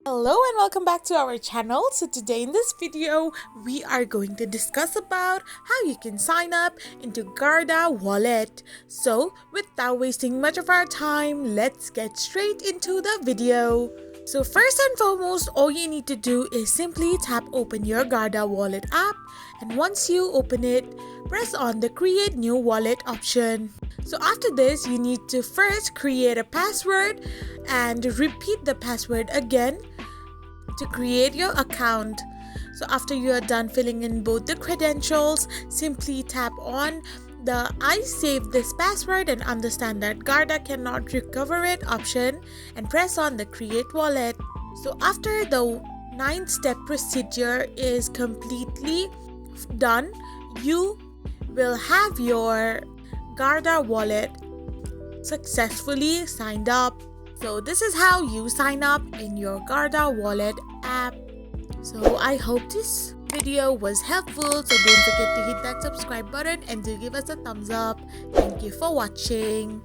Hello and welcome back to our channel. So today in this video, we are going to discuss about how you can sign up into Guarda Wallet. So without wasting much of our time, let's get straight into the video. So first and foremost, all you need to do is simply tap open your Guarda Wallet app, and once you open it, press on the create new wallet option. So after this, you need to first create a password and repeat the password again to create your account. So after you are done filling in both the credentials, simply tap on the I save this password and understand that Guarda cannot recover it option and press on the create wallet. So after the 9-step procedure is completely done, you will have your Guarda wallet successfully signed up. So this is how you sign up in your Guarda Wallet app. So I hope this video was helpful. So don't forget to hit that subscribe button and do give us a thumbs up. Thank you for watching.